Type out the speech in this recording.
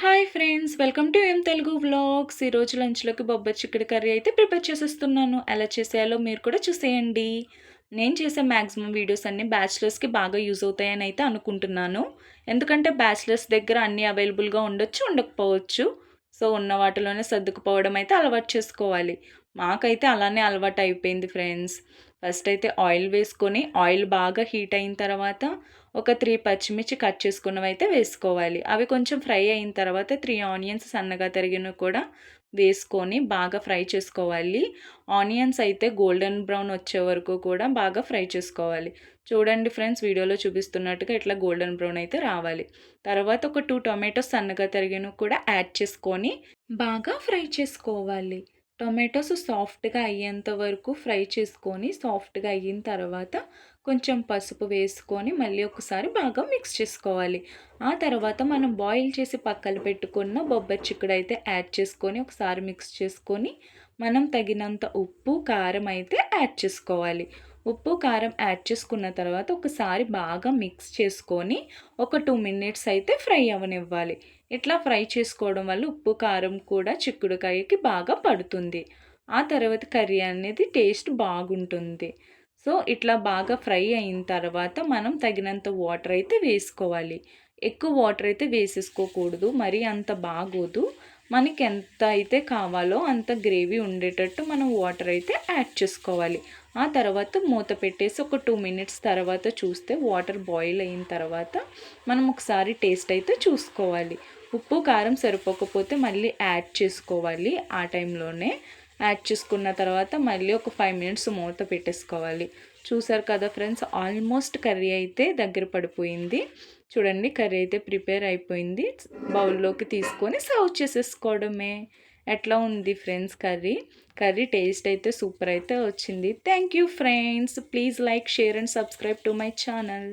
Hi friends, welcome to Telugu vlogs. ఈరోజు లంచ్లోకి బొబ్బరి చిక్కుడు curry అయితే ప్రిపేర్ చేసేస్తున్నాను. ఎలా చేసేయాలో మీరు కూడా చూసేయండి. నేను చేసే మ్యాక్సిమం వీడియోస్ అన్నీ బ్యాచిలర్స్కి బాగా యూజ్ అవుతాయని అయితే అనుకుంటున్నాను. ఎందుకంటే బ్యాచిలర్స్ దగ్గర అన్నీ అవైలబుల్గా ఉండొచ్చు, ఉండకపోవచ్చు. సో ఉన్న వాటిలోనే సర్దుకుపోవడం అయితే అలవాటు చేసుకోవాలి. మాకైతే అలానే అలవాటు అయిపోయింది ఫ్రెండ్స్. ఫస్ట్ అయితే ఆయిల్ వేసుకొని ఆయిల్ బాగా హీట్ అయిన తర్వాత ఒక 3 పచ్చిమిర్చి కట్ చేసుకున్నవి అయితే వేసుకోవాలి. అవి కొంచెం ఫ్రై అయిన తర్వాత 3 ఆనియన్స్ సన్నగా తరిగినవి కూడా వేసుకొని బాగా ఫ్రై చేసుకోవాలి. ఆనియన్స్ అయితే గోల్డెన్ బ్రౌన్ వచ్చే వరకు కూడా బాగా ఫ్రై చేసుకోవాలి. చూడండి ఫ్రెండ్స్, వీడియోలో చూపిస్తున్నట్టుగా ఇట్లా గోల్డెన్ బ్రౌన్ అయితే రావాలి. తర్వాత ఒక 2 టొమాటోస్ సన్నగా తరిగినవి కూడా యాడ్ చేసుకొని బాగా ఫ్రై చేసుకోవాలి. టొమాటోస్ సాఫ్ట్గా అయ్యేంత వరకు ఫ్రై చేసుకొని సాఫ్ట్గా అయిన తర్వాత కొంచెం పసుపు వేసుకొని మళ్ళీ ఒకసారి బాగా మిక్స్ చేసుకోవాలి. ఆ తర్వాత మనం బాయిల్ చేసి పక్కన పెట్టుకున్న బొబ్బరి చిక్కుడు అయితే యాడ్ చేసుకొని ఒకసారి మిక్స్ చేసుకొని మనం తగినంత ఉప్పు కారం అయితే యాడ్ చేసుకోవాలి. ఉప్పు కారం యాడ్ చేసుకున్న తర్వాత ఒకసారి బాగా మిక్స్ చేసుకొని ఒక 2 మినిట్స్ అయితే ఫ్రై అవ్వనివ్వాలి. ఇట్లా ఫ్రై చేసుకోవడం వల్ల ఉప్పు కారం కూడా చిక్కుడుకాయకి బాగా పడుతుంది. ఆ తర్వాత కర్రీ అనేది టేస్ట్ బాగుంటుంది. సో ఇట్లా బాగా ఫ్రై అయిన తర్వాత మనం తగినంత వాటర్ అయితే వేసుకోవాలి. ఎక్కువ వాటర్ అయితే వేసేసుకోకూడదు, మరీ అంత బాగోదు. మనకి ఎంత అయితే కావాలో అంత గ్రేవీ ఉండేటట్టు మనం వాటర్ అయితే యాడ్ చేసుకోవాలి. ఆ తర్వాత మూత పెట్టేసి ఒక 2 మినిట్స్ తర్వాత చూస్తే వాటర్ బాయిల్ అయిన తర్వాత మనం ఒకసారి టేస్ట్ అయితే చూసుకోవాలి. ఉప్పు కారం సరిపోకపోతే మళ్ళీ యాడ్ చేసుకోవాలి. ఆ టైంలోనే యాడ్ చేసుకున్న తర్వాత మళ్ళీ ఒక 5 మినిట్స్ మూత పెట్టేసుకోవాలి. చూసారు కదా ఫ్రెండ్స్, ఆల్మోస్ట్ కర్రీ అయితే దగ్గర పడిపోయింది. చూడండి, కర్రీ అయితే ప్రిపేర్ అయిపోయింది. బౌల్లోకి తీసుకొని సర్వ్ చేసేసుకోవడమే. ఎట్లా ఉంది ఫ్రెండ్స్ కర్రీ? కర్రీ టేస్ట్ అయితే సూపర్ అయితే వచ్చింది. Thank you friends. Please like, share and subscribe to my channel.